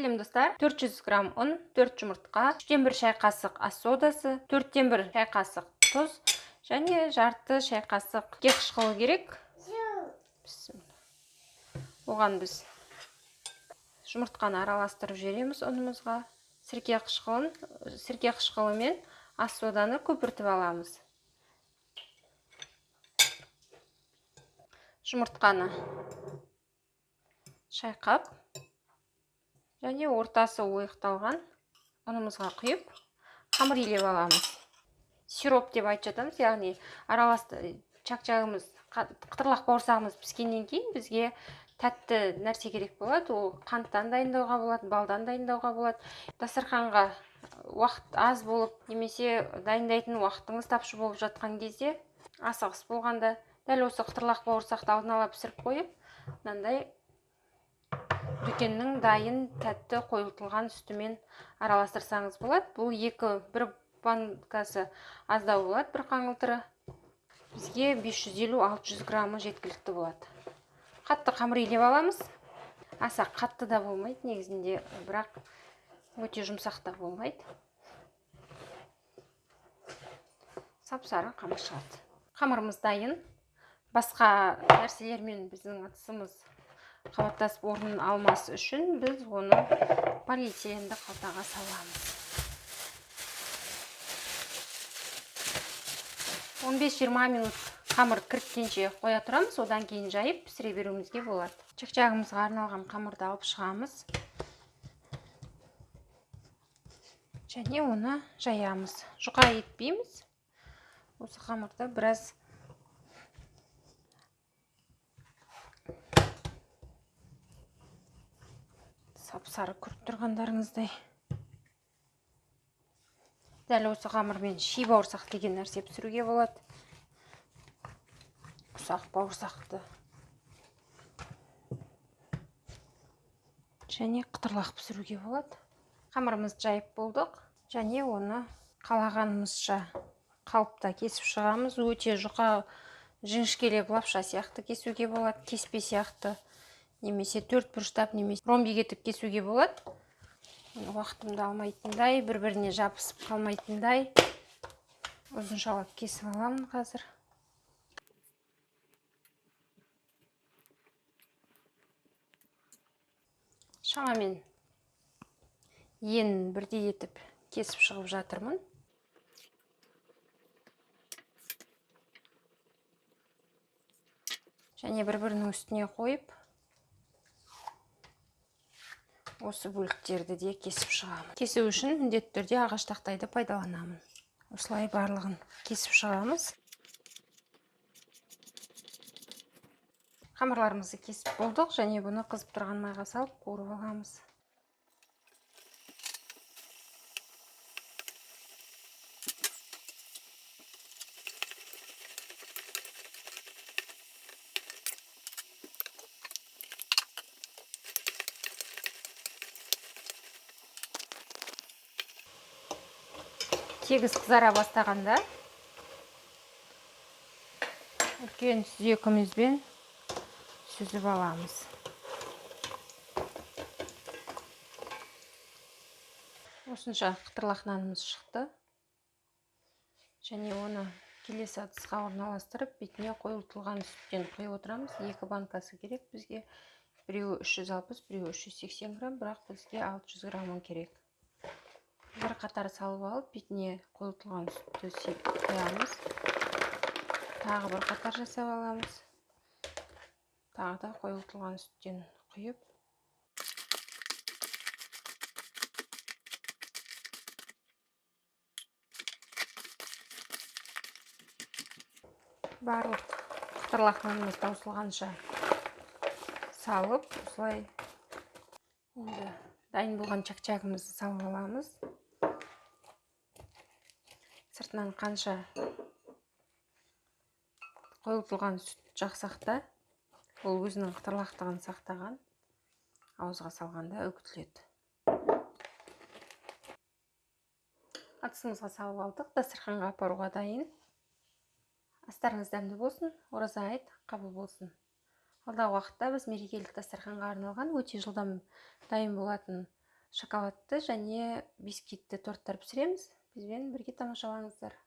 Сәлем достар, 400 грамм ұн, 4 жұмыртқа, 3-1 шай қасық ас содасы, 4-1 шай қасық тұз және жарты шай қасық кек қышқылы керек. Оған біз жұмыртқаны араластырып жібереміз ұнымызға. Сірке қышқылы мен ас соданы көпіртіп аламыз. Жұмыртқаны шайқап және ортасы ойықталған ұнымызға құйып, қамыр илеп аламыз. Сироп деп айтып жатамыз, яғни чак-чагымыз, қытырлақ бауырсағымыз піскеннен кейін бізге тәтті нәрсе керек болады. Ол қанттан дайындауға болады, балдан дайындауға болады. Дастарханға уақыт аз болып, немесе дайындайтын уақытыңыз тапшы болып жатқан кезде, асығыс болғанда, дәл осы қытырлақ бауырсақты алдын ала пісіріп қойып, мынандай дүкеннің дайын тәтті қойылтылған сүтімен араластырсаңыз болады. Бұл бір банкасы аздау болады, бір қаңылтыры. Бізге 550-600 граммы жеткілікті болады. Қатты қамыр илеп аламыз. Аса қатты да болмайды негізінде, бірақ өте жұмсақ та болмайды. Сап-сары қамыр шығады. Қамырымыз дайын. Басқа нәрселермен біздің ыдысымыз қабаттасып орнын алмас үшін біз оны полиэтиленді қалтаға саламыз. 15-20 минут қамыр кіріккенше қоя тұрамыз, одан кейін жайып пісіре беруімізге болады. Чак-чагымызға арналған қамырды алып шығамыз. Және оны жаямыз. Жұқа етпейміз. Осы қамырды біраз сап-сары көріп тұрғандарыңыздай. Дәл осы қамырмен ши бауырсақ деген нәрсе пісіруге болады. Ұсақ бауырсақты және қытырлақ пісіруге болады. Қамырымызды жайып болдық, және оны қалағанымызша қалыпта кесіп шығамыз. Өте жұқа жіңішкелеп лапша сияқты кесуге болады, кеспе сияқты, немесе 4 бұрыштап, немесе ромбик етіп кесуге болады. Уақытымды алмайтындай, бір-біріне жабысып қалмайтындай ұзыншалап кесіп аламын қазір. Шамамен ен бірдей етіп кесіп шығып жатырмын. Және бір-бірінің үстіне қойып, осы бөліктерді де кесіп шығамын. Кесу үшін міндетті түрде ағаш тақтайды пайдаланамын. Осылай барлығын кесіп шығамыз. Қамырларымызды кесіп болдық, және бұны қызып тұрған майға салып қуырып аламыз. Тегіс қызара бастағанда үлкен сүзекімізбен сүзіп аламыз. Осынша қытырлақ нанымыз шықты. Және оны келесі ыдысқа орналастырып, бетіне қойылтылған сүттен құйып отырамыз. 2 банкасы керек бізге. Біреуі 360, біреуі 380 грамм, бірақ бізге 600 граммын керек. Бір қатар салып алып, бетіне қойылтылған сүтті құямыз. Тағы бір қатар жасап аламыз. Тағы да қойылтылған сүттен құйып. Барлық қытырлақ нанымыз таусылғанша салып, осылай дайын болған чак-чагымызды салып аламыз. Сыртынан қанша қойылтылған сүт жақсақта, ол өзінің қытырлақтығын сақтаған, ауызға салғанда үгітіледі. Ыдысымызға салып алдық, дастарханға апаруға дайын. Астарыңыз дәмді болсын, ораза айт қабыл болсын. Алдағы уақытта біз мерекелік дастарханға арналған өте жылдам дайын болатын шоколадты және бисквитті торттар пісіреміз. Бізбен бірге тамашалаңыздар.